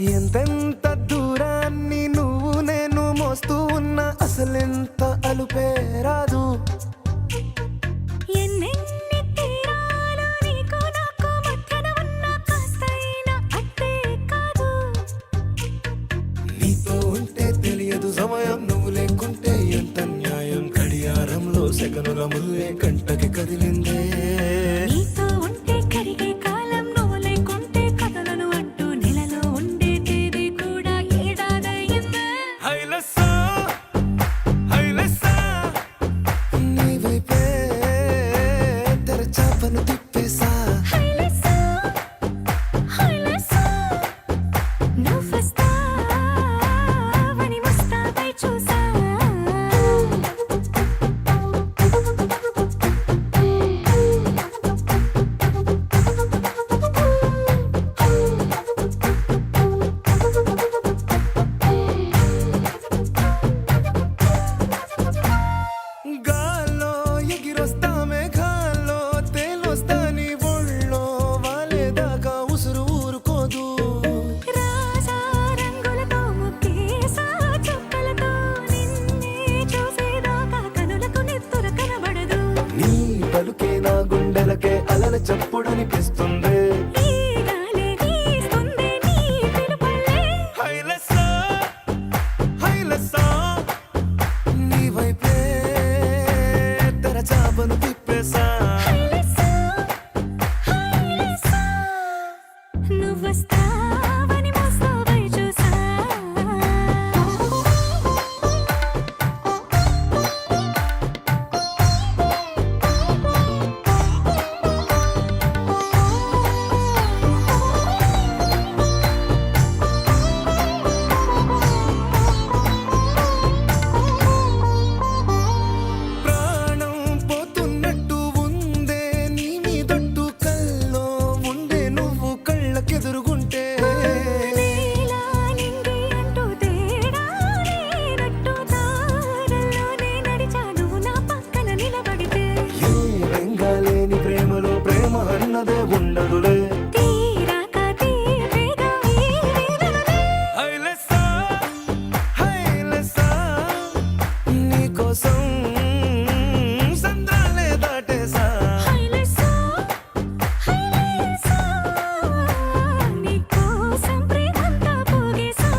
ఎంతెంత దూరాన్ని నువ్వు నేను మోస్తూ ఉన్నా అసలెంత అలుపే రాదు. ఎన్నెన్ని తీరాలు నీకు నాకు మధ్యన ఉన్న కాస్తైనా అట్టే కాదు. నీతో ఉంటే తెలియదు సమయం, నువ్వు లేకుంటే ఎంత న్యాయం. గడియారంలో సెకనుల ముల్లే కంటకి కదిలిందే. నీతో ఉంటే కరిగే కాలం, నువ్వు లేకుంటే కథలను అంటూ నెలలో ఉండే తేదీ కూడా ఏడాదయ్యిందే. హైలెస్సా హైలెస్సా నీ వైపే తెరచాపను తిప్పేసా. హైలెస్సా హైలెస్సా నువ్వొస్తావని ముస్తాబై చూసా. గాల్లో ఎగిరొస్తా మేఘాల్లో తేలొస్తా నీ ఒళ్ళో వాలేదాకా ఉసురు ఊరుకోదు. రాజా రంగులతో ముక్కేసా చుక్కలతో నిన్నే చూసేదాకా కనులకు నెత్తుర కనబడదు. నీ పలుకే నా గుండెలకే అలల చప్పుడనిపిస్తుంది. ఈ గాలి వీస్తుంది నీ పిలుపుల్లే. హైలెస్సా హైలెస్సా నీ వైపే తెరచాపను తిప్పేసా. హైలెస్సా హైలెస్సా నువ్వొస్తావని ముస్తాబై చూసా. ప్రాణం పోతున్నట్టు ఉందే నీ మీదొట్టు, కల్లో ఉండే నువ్వు కళ్ళకెదురుగుంటే. నీలా నింగి అంటూ తేడా లేనట్టు తారల్లోనే నడిచాను నా పక్కన నిలబడితే. ఏ వెంగాలేని ప్రేమలో ప్రేమ అన్నదే ఉండదులే. తీరాక తీరేగా ఈ వేదనలే. హైలెస్సా హైలెస్సా నీకోసం సంద్రాలే దాటేసా. హైలెస్సా హైలెస్సా నీకోసం ప్రేమంతా పోగేసా.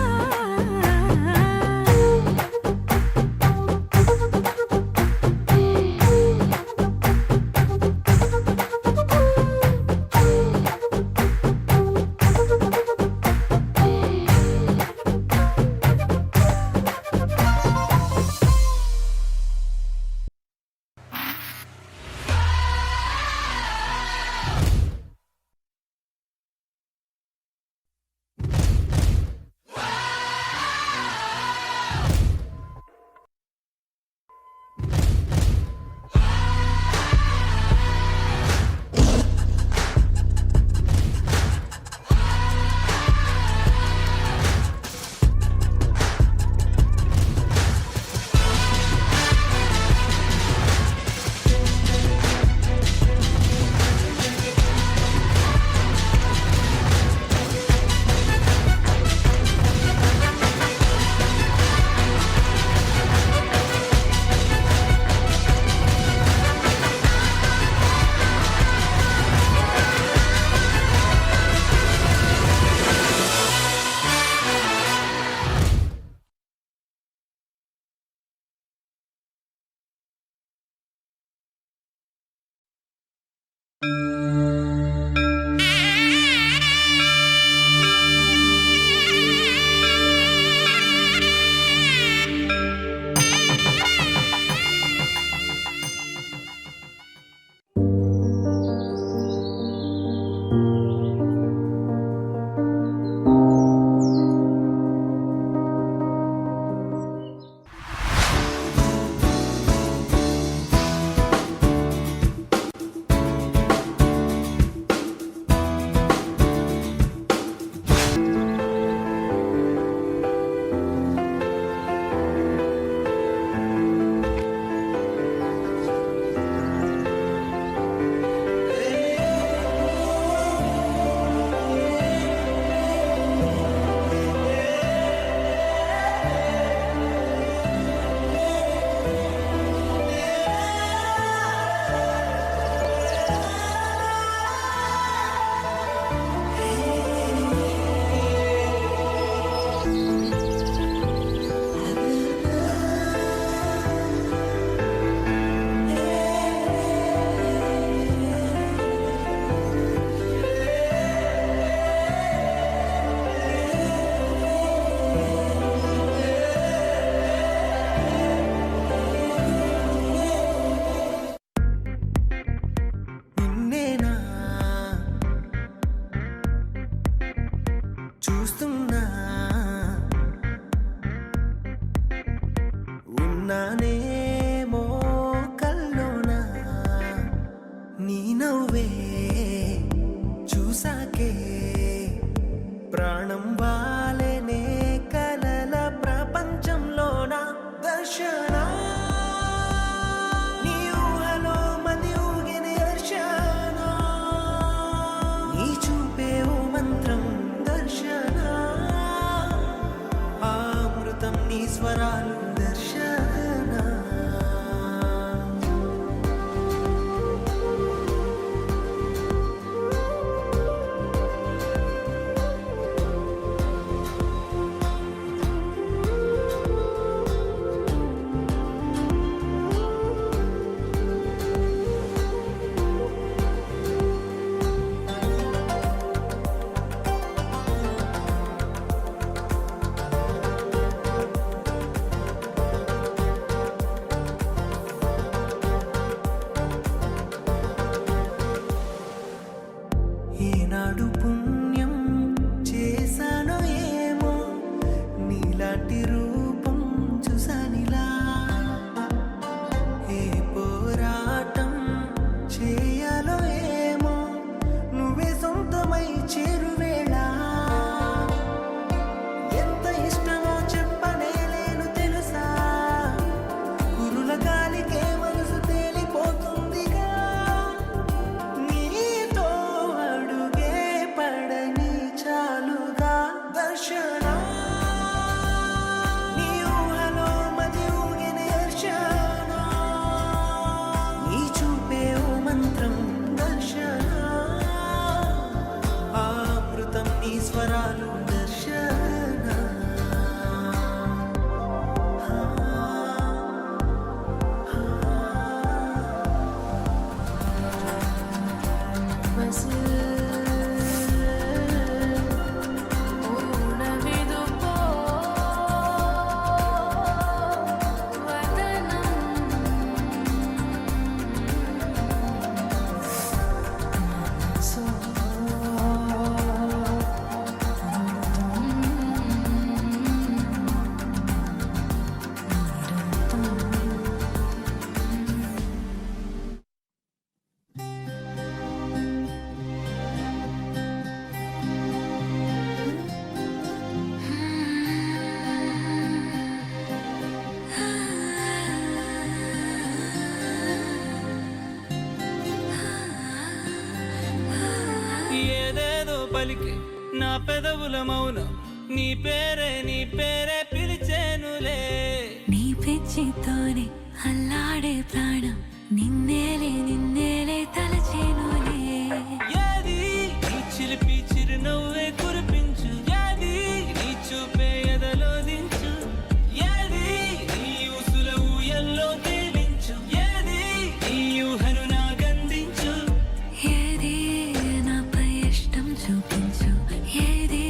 చూస్తున్నా ఉన్నానేమో కల్లోనా నీ నవ్వే చూసాకే ప్రాణం వాలేనే కలల ప్రపంచంలోన దర్శన నీ ఊహలో మది ఊగిన దర్శన నీ చూపే ఓ మంత్రం దర్శన అమృతం నీ స్వరాలు దర్శన ఏనాడు పుణ్యం చేశానో ఏమో నీలాంటి రూపం చూసానిలా ఏ పోరాటం చేయాలో ఏమో నువ్వే సొంతమై చేరువేళ ఎంత ఇష్టమో చెప్పనేలేను తెలుసా కురుల గాలికే మనసు తేలిపోతుందిగా నీతో అడుగే పడని చాలుగా దర్శన నీ ఊహలో మది ఊగిన దర్శన నీ చూపే ఓ మంత్రం దర్శన అమృతం నీ స్వరాలు దర్శన ఏదేదో పలికి నా పెదవుల మౌనం నీ పేరే పిలిచేనులే నీ పిచ్చితోనే అల్లాడే ప్రాణం నిన్నేలే తలచేనులే ఏది నీ చిలిపి చిరునవ్వే కురిపించు ఏది నీ చూపే ఎదలో దించు ఏది నీ ఊసుల ఊయల్లో తేలించు ఏది నీ ఊహను నాగందించు ఏది నాపై ఇష్టం చూపించు ఏది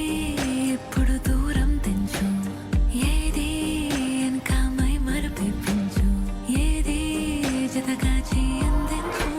ఇప్పుడు దూరం తెంచు ఏది ఇంకా మై మరపించు ఏది జతగా చేయందించు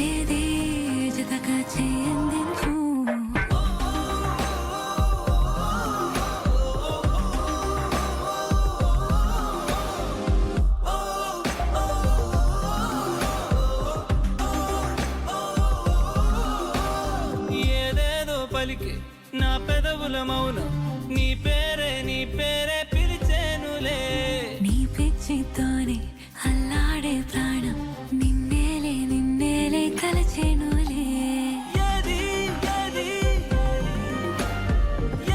ఏది జతగా చేయందించు ఏదేదో పలికే నా పెదవుల మౌనం నీ పేరే పిలిచేనులే నీ పిచ్చితోనే అల్లాడే ప్రాణం నిన్నేలే కలచేనులే ఏది ఏది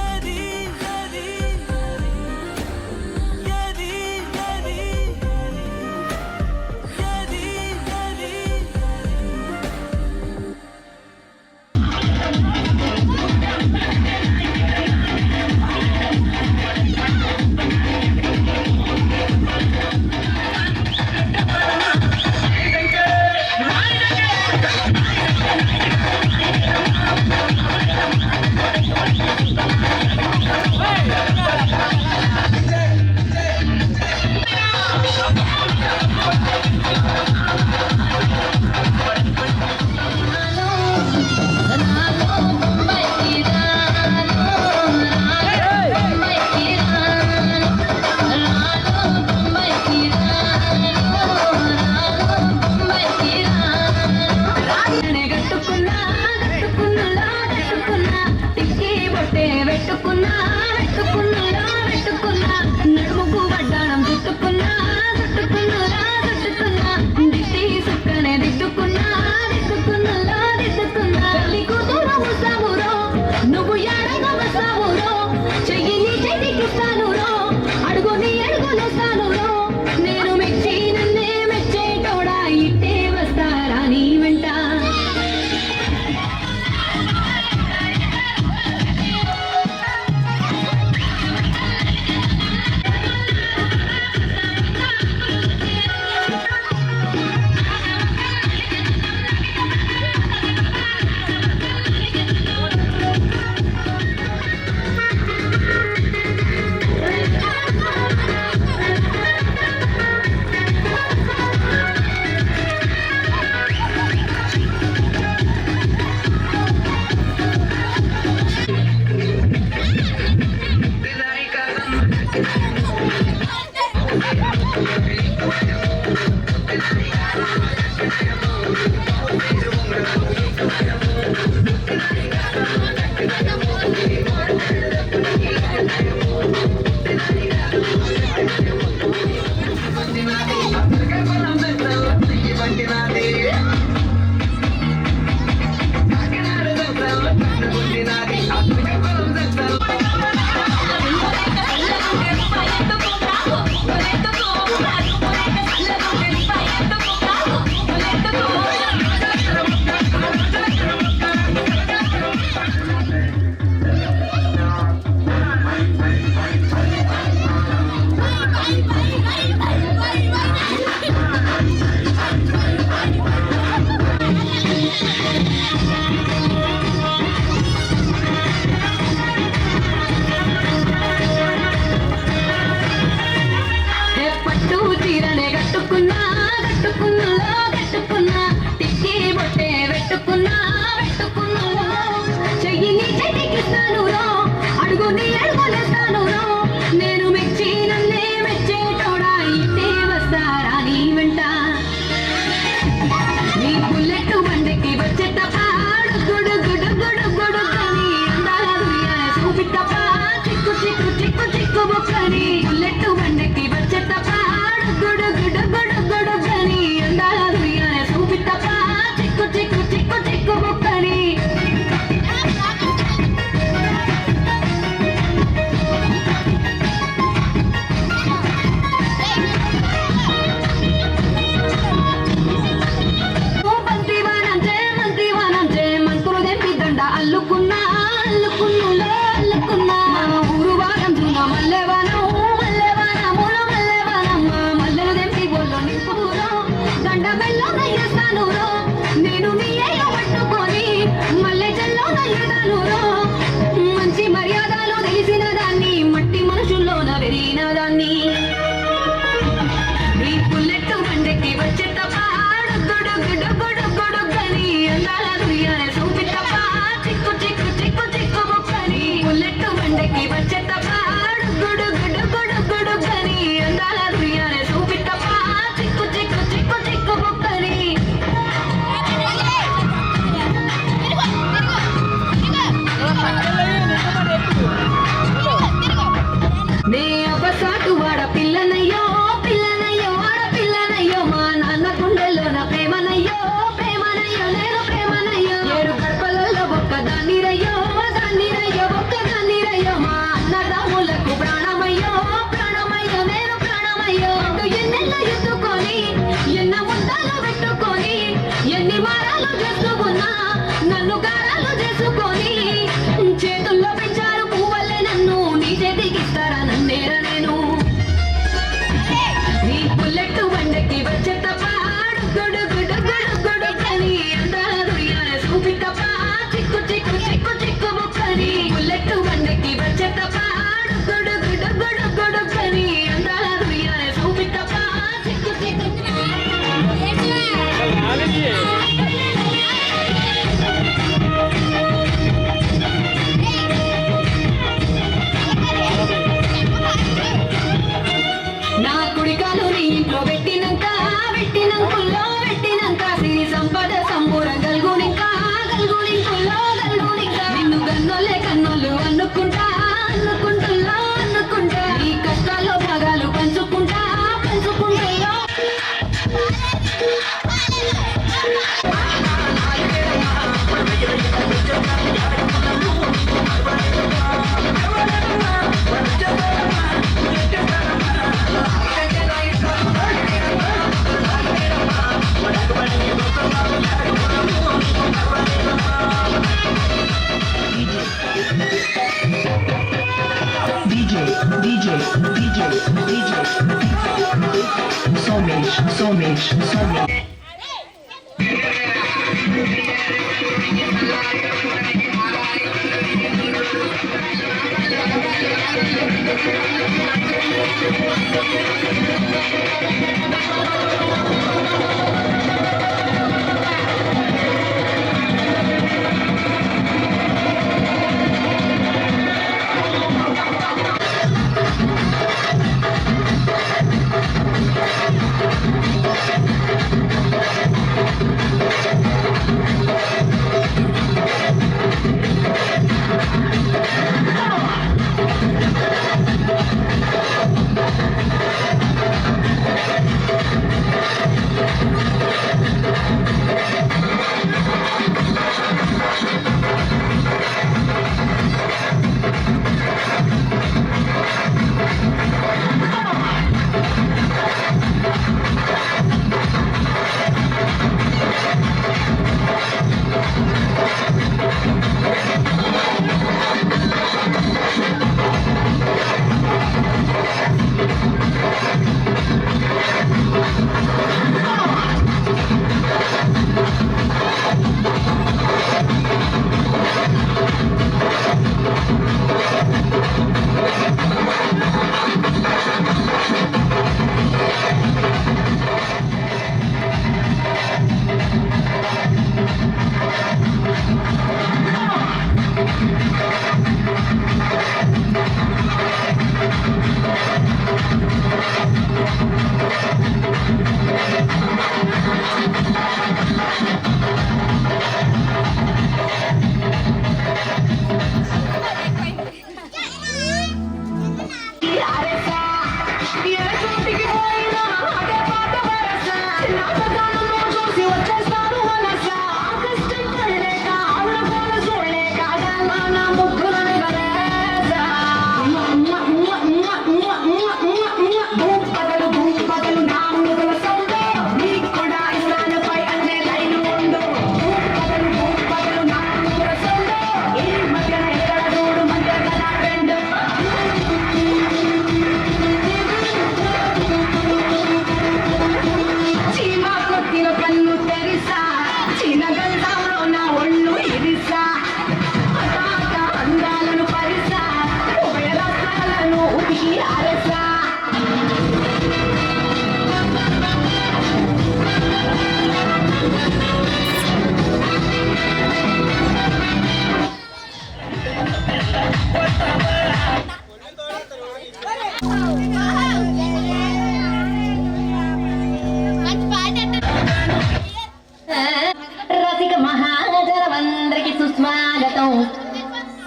ఏది ఏది ఏది ఏది ఏది ఏది నడుముకు వడ్డాణం చుట్టుకున్నా దిష్టి సుక్కనే దిద్దుకున్నా తల్లి కూతురు వస్తావురో నువ్వు ఎడగా వస్తావురో చెయ్యిని చేతికిస్తానురో అడుగుని అడుగులేస్తానురో నేను మెచ్చి నన్నే మెచ్చేటోడా ఇట్టే వస్తారా నీ వెంట గారాలు చేసుకున్నా నన్ను గారాలు చేసుకొని చేతుల్లో పెంచారు పువ్వల్లే నన్ను నీ చేతికి ఇస్తారా నన్నేరా నేను నీ బుల్లెట్ బండకి వచ్చే తప్ప గుడు గుడు గుడు గుడు కని అందాల దుయ్యాల చూపి తప్ప చిక్కు చిక్కు చిక్కు చిక్కు బుక్కని బుల్లెట్ బండకి వచ్చే తప్ప గుడు గుడు గుడు గుడు కని అందాల దుయ్యాల చూపి తప్ప చిక్కు చిక్కు నా కుడికాలు నీ ఇంట్లో పెట్టినాక సిరి సంపద సంబూర గల్గునింకుల్లో నిన్ను గన్నోలే కన్నోళ్ళు అనుకుంటా నీ కష్టాల్లో భాగాలు పంచుకుంటా Somesh.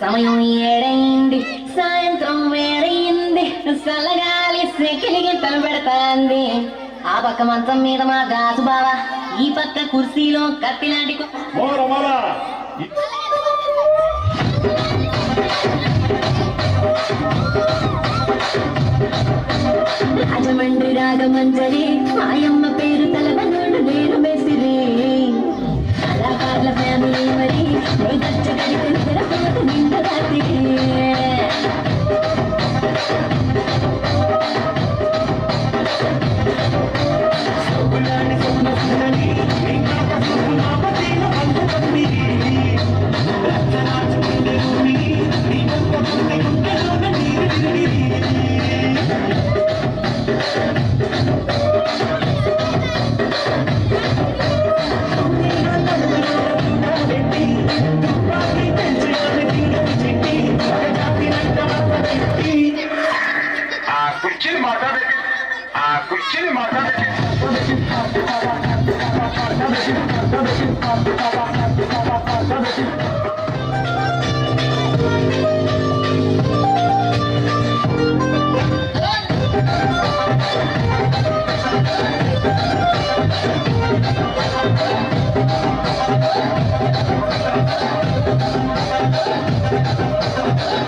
సమయం ఏడైంది సాయంత్రం వేడయింది చల్లగాలి సెకిలికి తలబెడతాంది ఆ పక్క మంచం మీద మా దాసు బావ ఈ పక్క కుర్చీలో కత్తిలాంటి రాజమండ్రి రాగమంజరి మాయమ్మ పేరు తలవనోడు నేను బెసిరి అలా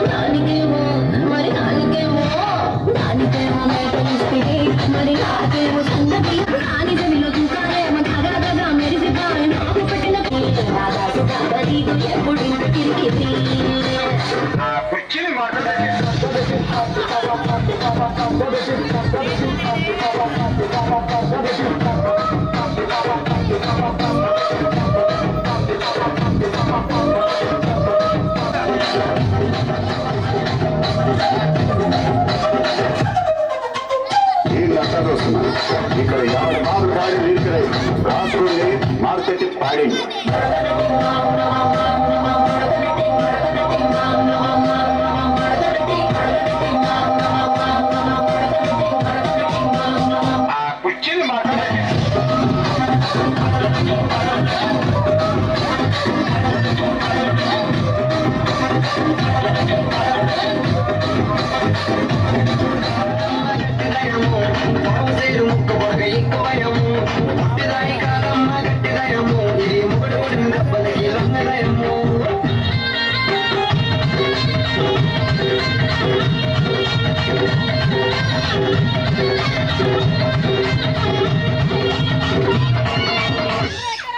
దానికేమో మరి నాలుగేమో దానికేమో మేకలిస్తే మరి నాకేమో సంగతి రాని జమిలో చూసారేమో ధగధగా మెరిసిపోయి నాకు పెట్టిన రాజాసు నీకు ఎప్పుడు తిరిగి ఇక్కడ 50 మార్లు పాడి నిలిచినాయి రాసుకుని మార్కెట్ పాడింది కుర్చీని మాట్లాడాలి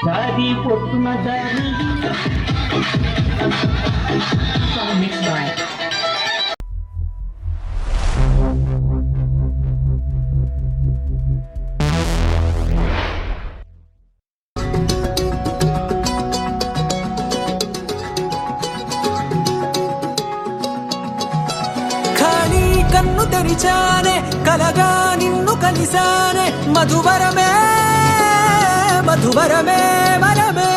దారి పొట్టున దారి ఖాళీ కన్ను తెరిచానే కలగా నిన్ను కలిసానే మధువరమే మధువరమే వరమే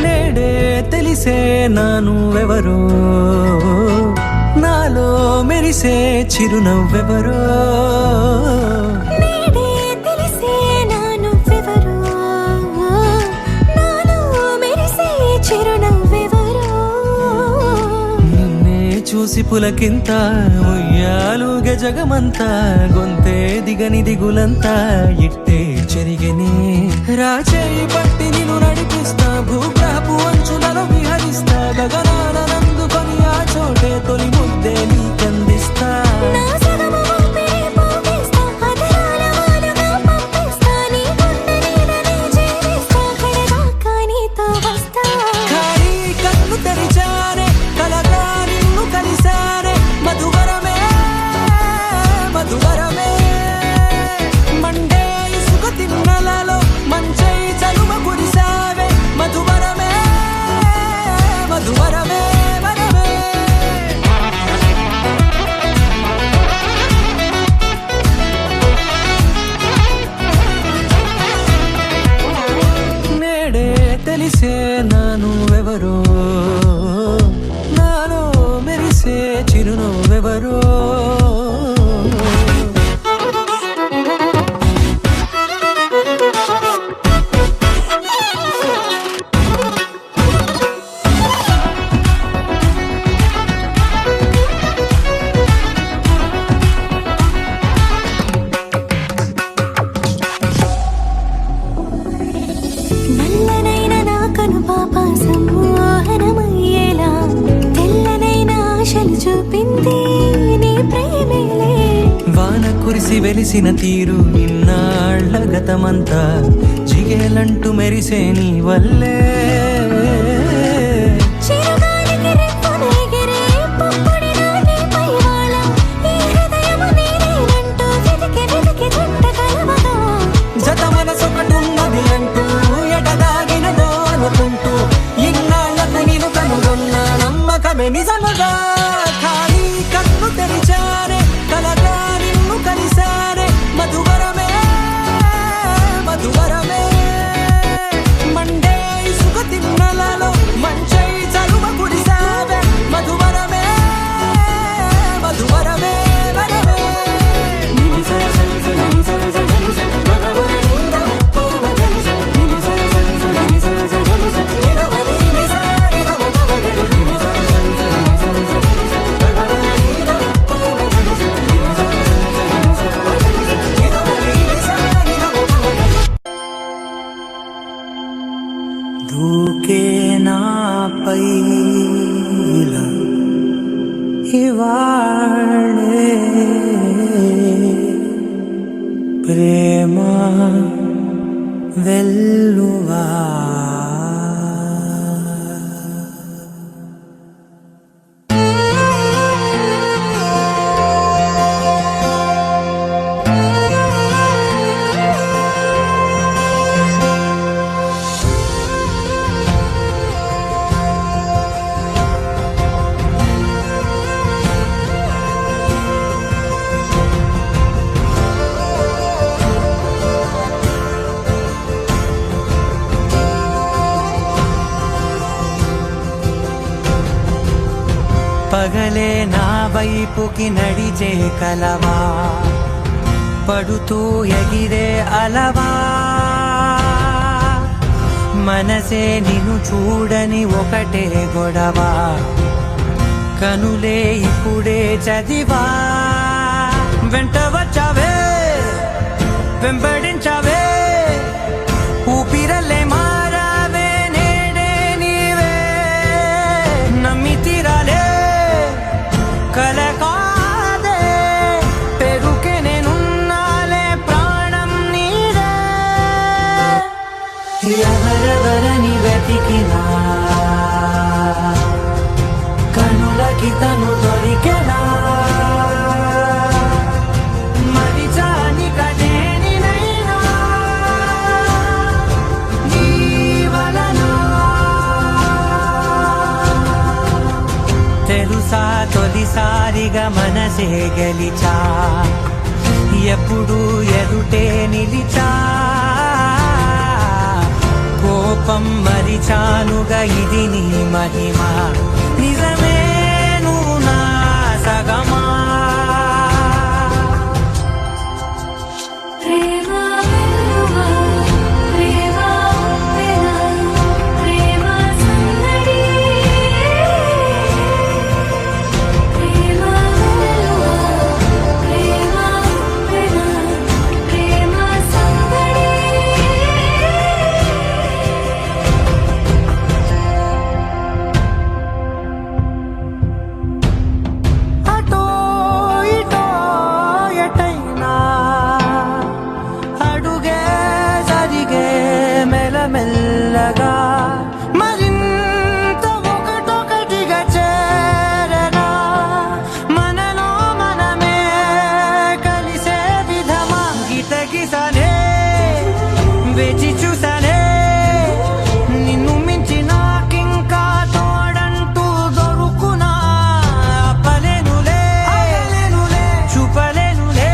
నేడే తెలిసే నానువెవరో నాలో మెరిసే చిరునవ్వెవరో నేడే తెలిసే నానువెవరో నాలో మెరిసే చిరునవ్వెవరో నిన్నే చూసి పులకింత ఉయ్యాలుగ జగమంతా గొంతే దిగని దిగులంతా ఇట్టే చెరిగని రాచేయి పట్టి నిన్ను నడిపిస్తా భూగ్రహపు అంచులలో విహరిస్తా గగనాన నందుకొని ఆ చోటే తొలి ముద్దే నీకందిస్తా నా సగము ఊపిరి పోగిస్తా అదరాల వాలుగా పంపిస్తా నీ గుండె నీడనే చేరిస్తా కడదాకా నీతో వస్తా ఖాళీ కన్ను తెరిచానే కలగా నిన్ను కలిసానే మధువరమే మధువరమే మండే ఇసుక తిన్నలలో మంచై చలువ కురిసావే మధువరమే మధువరమే వరమే నేడే తెలిసే నానువెవరో నాలో మెరిసే చిరునవ్వెవరో నల్లనైన నా కనుపాప సమ్మోహనమయ్యేలా తెల్లనైన ఆశలు చూపింది నీ ప్రేమేలే వాన కురిసి వెలిసిన తీరు ఇన్నాళ్ల గతమంతా జిగేలంటూ మెరిసే నీ వల్లే చిరుగాలికి రెప్పున ఎగిరే పుప్పొడిన నీ దూకే నాపై ఇలా ఇవాళే ప్రేమ వెల్లువా పగలే నా వైపుకి నడిచే కలవా పడుతూ ఎగిరే అలవా మనసే నిన్ను చూడని ఒకటే గొడవ కనులే ఇప్పుడే చదివా వెంట వచ్చావే వెంబడించావే ఊపిరల్లే మారావే నేడే నీవే నమ్మి తీరాలే కలకాదే పెరుకే నేనున్నాలే ప్రాణం నీడే ఎవరెవరని వెతికినా కనులకి తను దొరికెనా మరిచాని కదేనినైనా నీ వలన తెలుసా తొలిసారిగా మనసే గెలిచా ఎప్పుడు ఎదుటే నిలిచా కోపం మరిచానుగా ఇది నీ మహిమ నిజమే నువ్వు నా సగమా ప్రేమ వెల్లువా ప్రేమ ఉప్పెన ప్రేమ సందడి ప్రేమ వెల్లువా ప్రేమ ఉప్పెన ప్రేమ సందడి అటో ఇటో ఎటైనా అడుగే జరిగే మెల్లమెల్లగా మరింత ఒకటొకటిగా చేరనా మనలో మనమే కలిసే విధమా గితగిసనే వేచి చూసానే నిన్ను మించి నాకింకా తోడంటూ దొరుకునా ఆపలేనులే చూపలేనులే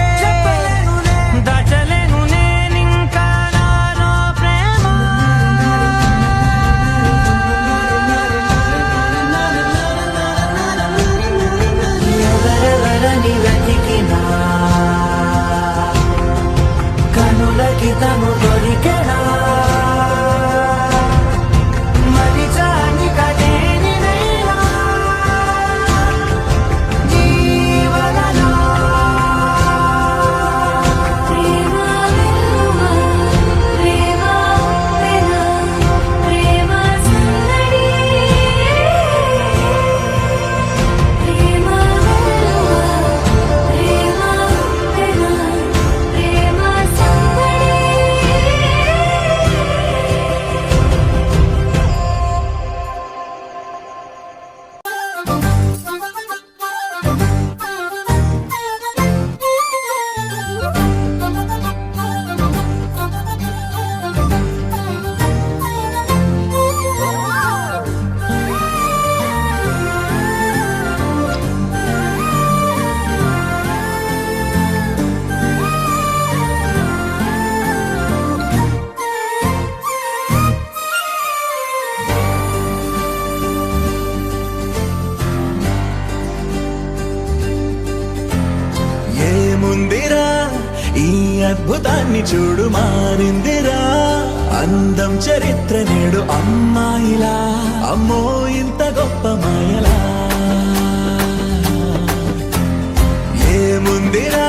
దాచలేను నేనింకా నాలో ప్రేమ ఎవరెవరని వెతికినా కనులకి తను దొరికెనా మరిచాని కదేనినైనా నీ వలన ప్రేమ వెల్లువా ప్రేమ ఉప్పెన ప్రేమ సందడి ప్రేమ వెల్లువా ప్రేమ ఉప్పెన ప్రేమ సందడి ఏముందిరా ఈ అద్భుతాన్ని చూడు మారిందిరా అందం చరిత్ర నేడు అమ్మాయిలా అమ్మో ఇంత గొప్ప మాయలా ఏముందిరా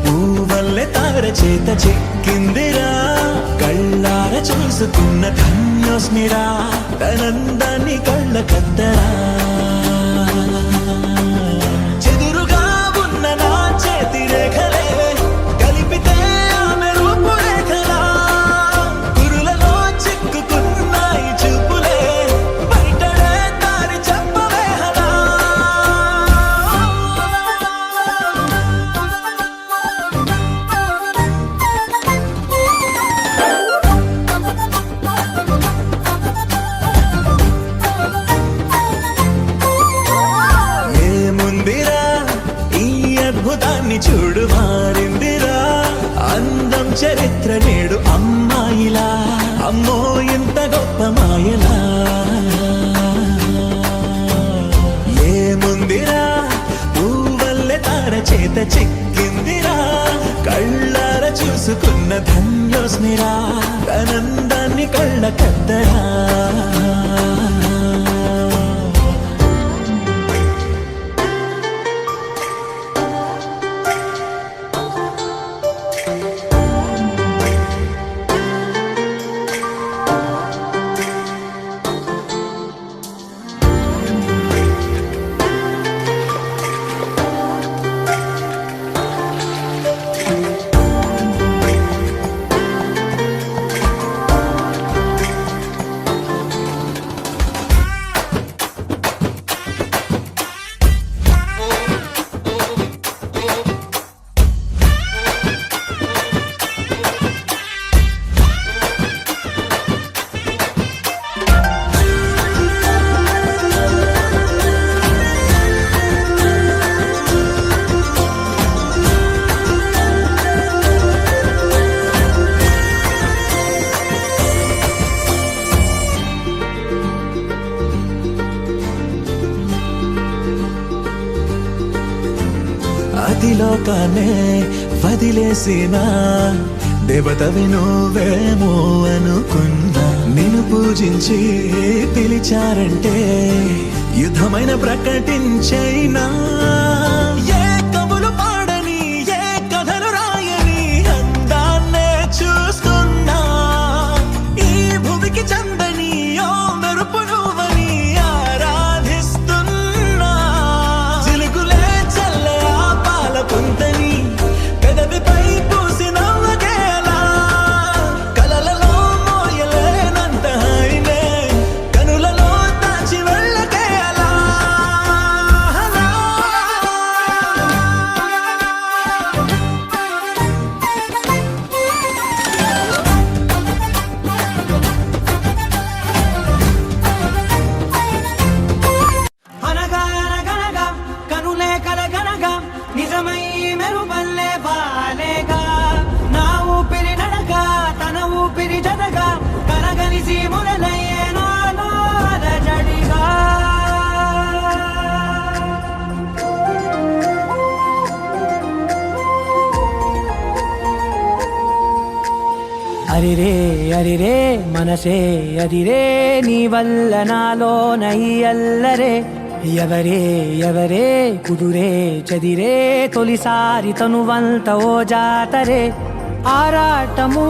పువ్వల్లే తార చేత చిక్కిందిరా కళ్ళార చూసుకున్న ధన్యోస్మిరా తనందాన్ని కళ్ళ కద్దరా చెదురుగా ఉన్న నా చేతి రేఖలే కలిపితే ఆమె రూపురేఖలా కురులలో చిక్కుకున్నాయి చూపులే బయటడే దారి చెప్పవేహలా ఏముందిరా ఈ అద్భుతాన్ని చూడు మారిందిరా అందం చరిత్ర నేడు అమ్మాయిలా అమ్మో ఇంత గొప్ప మాయలా ఏముందిరా పువ్వల్లె తార చేత చిక్కిందిరా కళ్ళార చూసుకున్న ధన్యోస్మిరా తనందాన్ని కళ్ళ కద్దరా అతిలోకాన్నే వదిలేసిన దేవతవి నువ్వేమో అనుకున్నా నిన్ను పూజించి పిలిచారంటే యుద్ధమైన ప్రకటించైనా ఏ కబులు పాడని ఏ కథలు రాయని అందాన్నే చూస్తున్నా ఈ భూమికి చందని ఓ మెరుపు నువ్వని ఆరాధిస్తున్నా చిలుకులే చల్లే ఆ పాల పుంతని పెదవిపై పూసి నవ్వగేలా కలలలో మోయలేనంత హాయినే కనులలో దాచి వెళ్ళగేలా అనగా అనగనగా కనులే కలగనగా నిజమై మెరుపల్లే బాలేగా నా ఊపిరి నడక తన ఊపిరి జతగా కనగలిసి మొదలయ్యే నాలో అలజడిగా అరిరే అరిరే మనసే అరిరే నీ వల్ల నాలో నై అల్లరే ఎవరే ఎవరే కుదురే చదిరే తొలిసారి తనువంత ఓ జాతరే ఆరాటము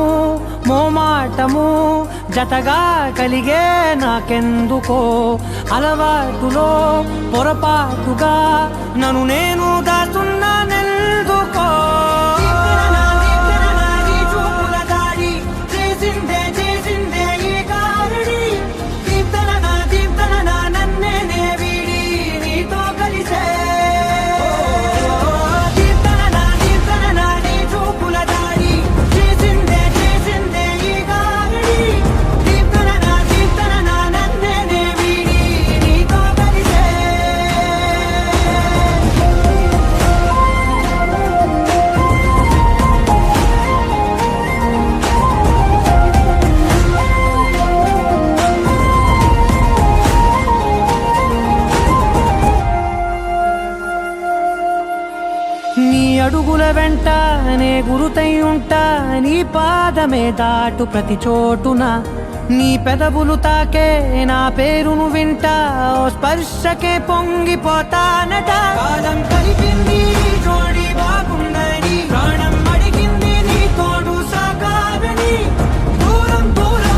మోమాటము జతగా కలిగే నాకెందుకో అలవాటులో పొరపాటుగా నన్ను నేను దాస్తున్నానెందుకో నీ అడుగుల వెంట నే గురుతై ఉంటా నీ పాదమే దాటు ప్రతి చోటున నీ పెదవులు తాకే నా పేరును వింటా ఓ స్పర్శకే పొంగిపోతానట కాలం కలిపింది జోడి బాగుందని ప్రాణం అడిగింది నీ తోడు సాగాలని దూరం దూరం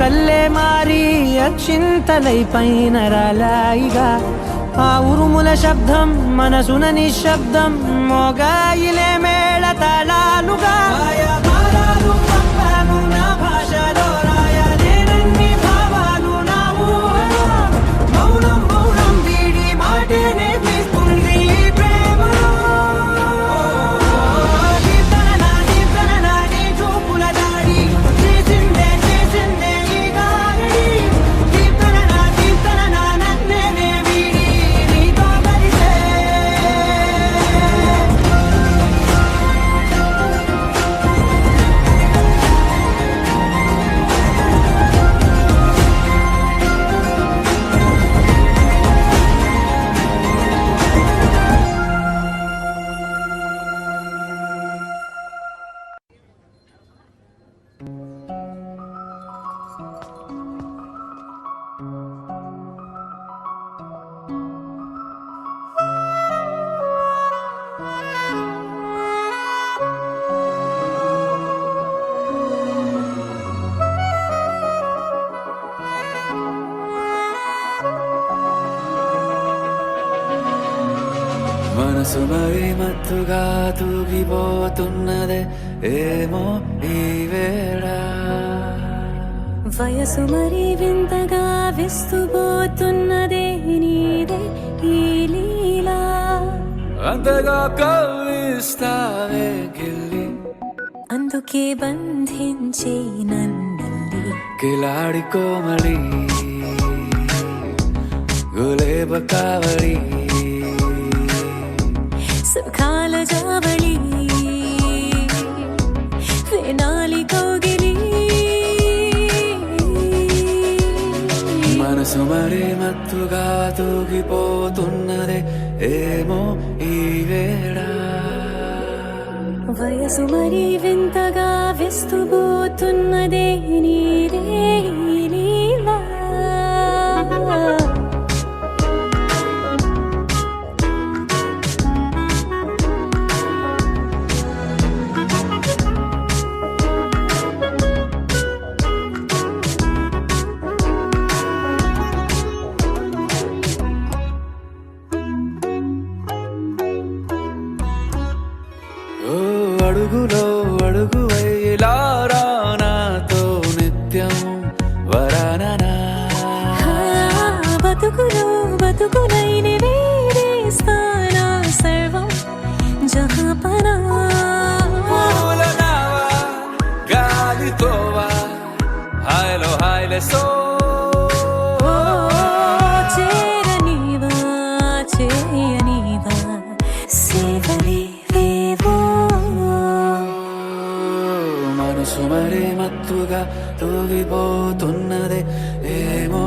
జల్లే మారి అక్షింతలై పైన రాలాయిగా ఆ ఉరుముల శబ్దం మనసున నిశ్శబ్దం మోగాయిలే మేళ తాళాలుగా భారాలు పంపాను నా భాషలో రాయలేనన్ని భావాలు నా ఊహలో మౌనం మౌనం వీడి మాటే నేర్పిస్తుంది ఈ ప్రేమలో దీప్తన నీ చూపుల దాడి చేసిందే ఈ గారడి దీప్తన నన్నే వీడి నీతో కలిసే మనసు మరి మత్తుగా తూగిపోతున్నదే ఏమో ఈ వేళ వయసు మరి వింతగా విస్తుపోతున్నదే నీదే ఈ లీలా అంతగా కవ్విస్తావే గిల్లి అందుకే బంధించే నన్నల్లి కిలాడి కోమలి గులేబ కావలి సుఖాల జావళి వేనాలి కౌగిలి మనసు మరి మత్తుగా తూగిపోతున్నదే ఏమో ఈ వేళ వయసు మరి వింతగా విస్తుపోతున్నదే నీదే ఈ లీలా ఓ అడుగులో అడుగు ఇలా నాతో నిత్యం వరాననా బతుకులైన వేరేస్తానా సర్వం జహాపనా పూల నావా గాలితోవా హాయ్లో హాయ్లే సో చేరనీవా చేయనీవా సేవలేవేవో మనసు మరి మత్తుగా తూగిపోతున్నదే ఏమో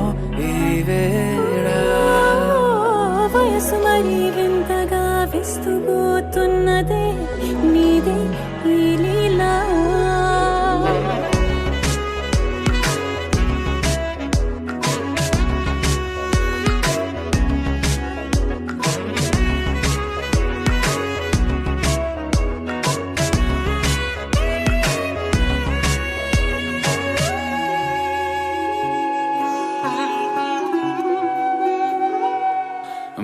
ఈ వేళ వయసు మరి వింతగా విస్తుపోతున్నదే నీదే ఈ లీలా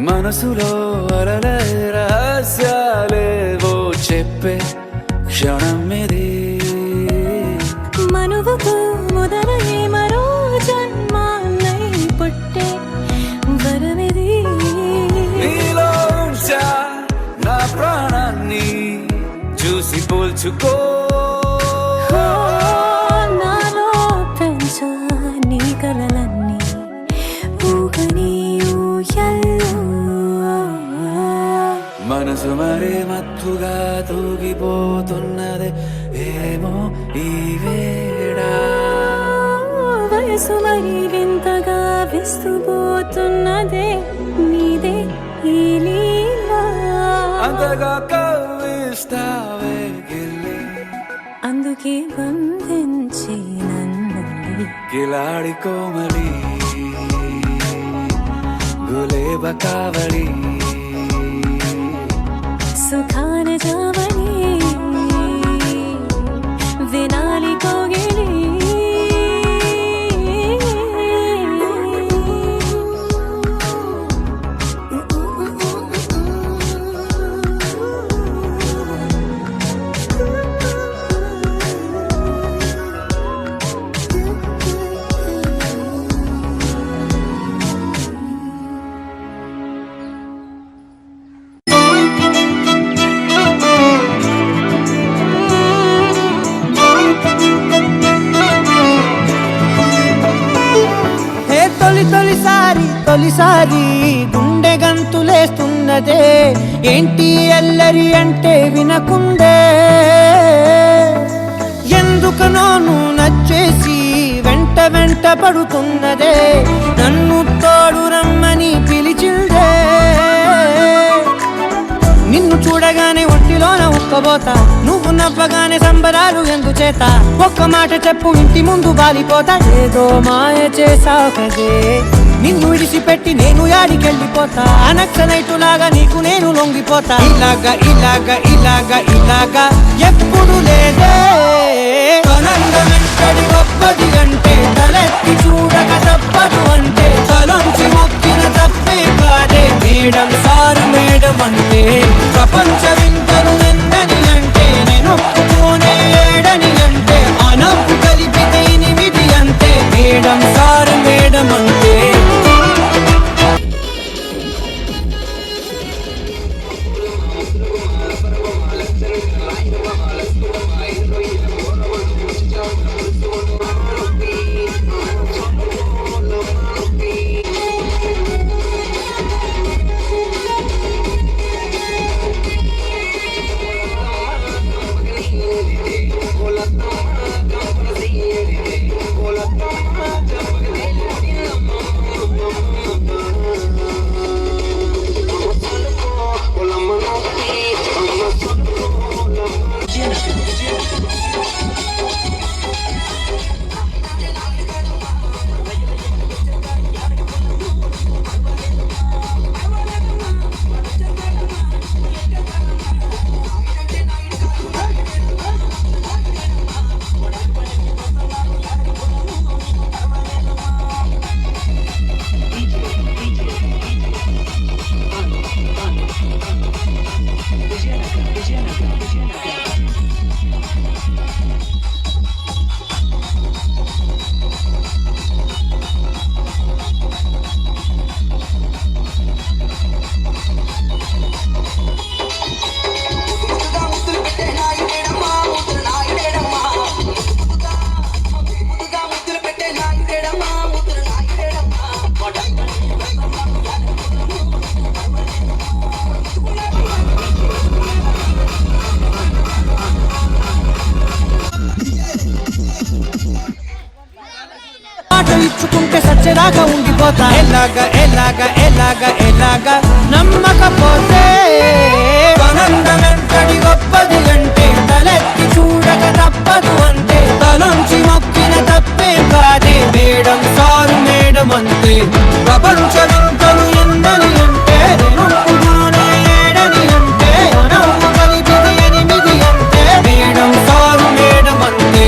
మనసులో అలలే రహస్యాలేవో చెప్పే క్షణం ఇది మనువుకు మొదలయ్యే మరో జన్మాన్నై పుట్టే వరమిది నీలో ఉంచా నా ప్రాణాన్ని చూసి పోల్చుకో నాలో పెంచా నీ కలలన్నీ ఊగని ఊయల్లో మనసు మరి మత్తుగా తూగిపోతున్నదే ఏమో ఈ వేళ వయసు మరి వింతగా విస్తుపోతున్నదే నీదే ఈ లీలా అంతగా కవ్విస్తావే గిల్లి అందుకే బంధించి నన్ను కిలాడి కోమలి గులేబ కావలి సుఖాన జావళి వినాలి కోగిలి తొలిసారి గుండె గంతులేస్తున్నదే ఏంటి అల్లరి అంటే వినకుండే ఎందుకనో నువ్వు నచ్చేసి వెంట పడుతున్నదే నన్ను తోడు రమ్మని పిలిచిందే నిన్ను చూడగానే ఒంటిలోన ఉక్కబోతా నువ్వు నవ్వగానే సంబరాలు ఎందుచేత ఒక్క మాట చెప్పు ఇంటి ముందు బాలిపోతా ఏదో మాయ చేసావు కదే నిన్ను విడిచిపెట్టి నేను యాడికెళ్ళిపోతా నక్సలైటులాగా నీకు నేను లొంగిపోతా ఇలాగా ఎప్పుడు లేదే ఆనందమెంతటి గొప్పది అంటే తలెత్తి చూడక తప్పదు అంటే తలొంచి మొక్కిన తప్పే కాదే మేడం సారు మేడం అంటే ప్రపంచ వింతలు నిందని అంటే నేను ఒప్పుకోనే ఏడని అంటే అనప్పు కలిపితే 8 అంతే మేడం సారు మేడం అంటే ఇచ్చుకుంటే సచ్చదాకా ఉండిపోతా ఎలాగా నమ్మకపోతే ఆనందమెంతటి గొప్పది అంటే తలెత్తి చూడక తప్పదు అంటే తలొంచి మొక్కిన తప్పే కాదే మేడం సారు మేడం అంతే ప్రపంచ వింతలు ఎందని అంటే నేను ఏడని అంటే అనవు కలిపిది 8 అంటే మేడం సారు మేడం అంతే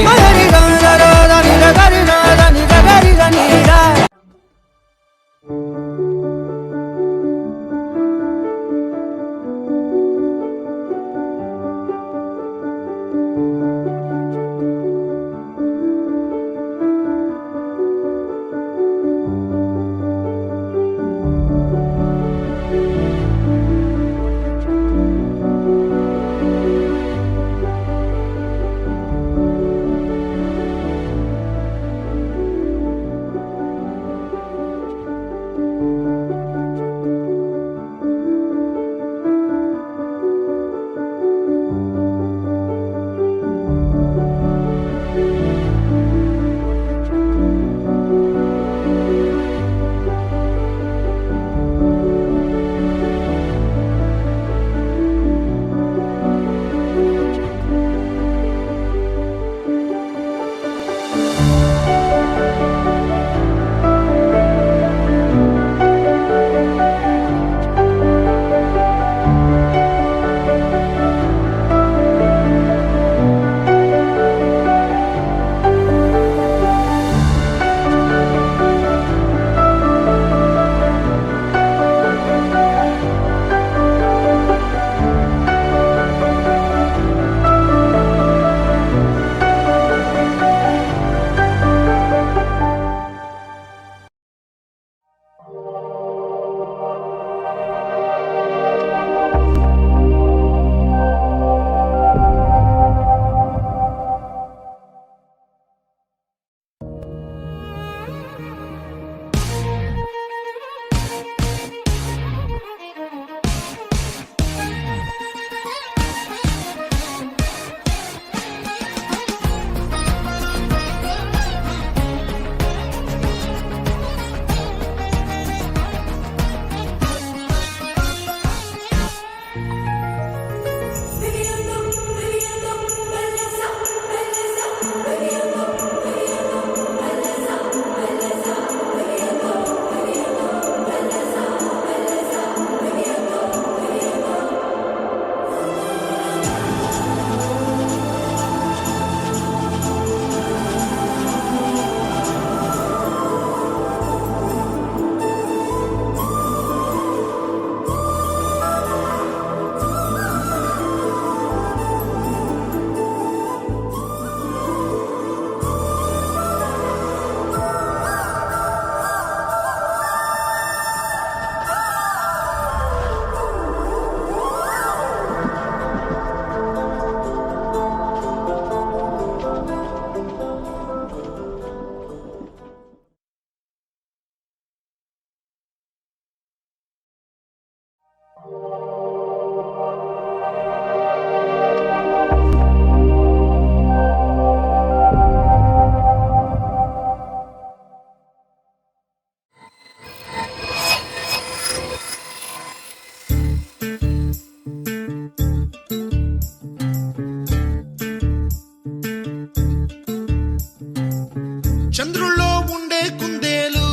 చంద్రుల్లో ఉండే కుందేలు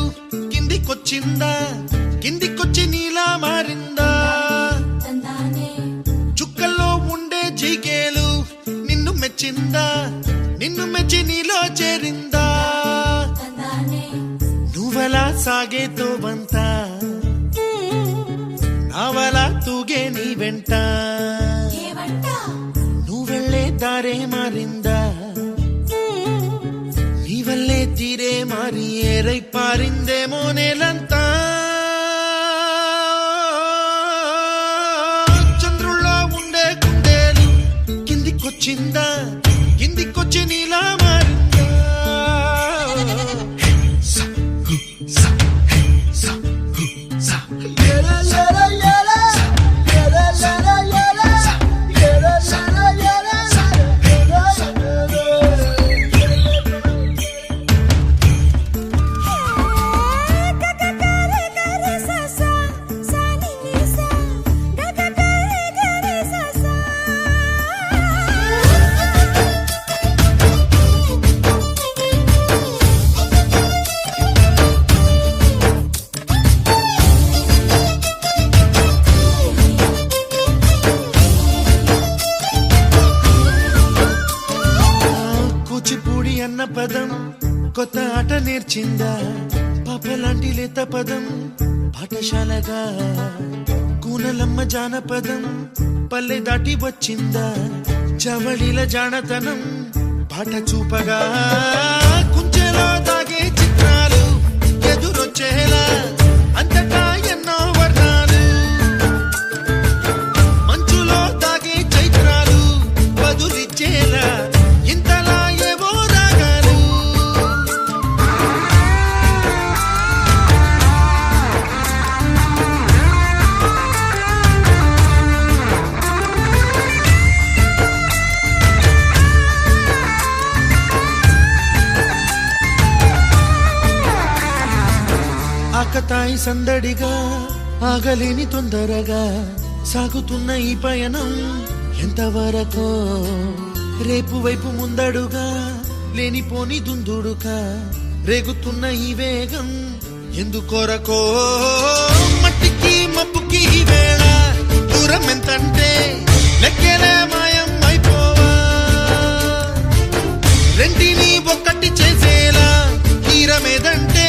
కిందికొచ్చిందా కిందికొచ్చి నీలా మారిందా చుక్కల్లో ఉండే జీకేలు నిన్ను మెచ్చిందా నిన్ను మెచ్చి నీలో చేరిందా నువ్వలా సాగేతో బంతా నావలా తూగే నీ వెంట నువ్వెళ్ళే దారే మారిందా నీ వల్లే తీరే మారి ఏరై పారిందేమో నేలంతా చంద్రుల్లో ఉండే కుందేలు కిందికొచ్చిందా కిందికొచ్చి నీలా మారిందా కూచిపూడి అన్న పదం కొత్త ఆట నేర్చిందా పాపలాంటి లేత పదం పాఠశాలగా కూనలమ్మ జానపదం పల్లె దాటి వచ్చిందా చవళిల జానతనం పాట చూపగా కుంచెలో దాగే చిత్రాలు ఎదురొచ్చేలా అంతటా ఎన్నో వర్ణాలు మంచులో దాగే చైత్రాలు బదులిచ్చేలా ఇంతలా ఏవో రాగాలు ఆకతాయి సందడిగా ఆగలేని తొందరగా సాగుతున్న ఈ పయనం ఎంతవరకో రేపు వైపు ముందడుగా లేనిపోని దుందుడుగా రేగుతున్న ఈ వేగం ఎందుకొరకో మట్టికి మబ్బుకి ఈ వేళ దూరం ఎంతంటే లెక్కలే మాయం అయిపోవా రెంటిని ఒక్కటి చేసేలా తీరమేదంటే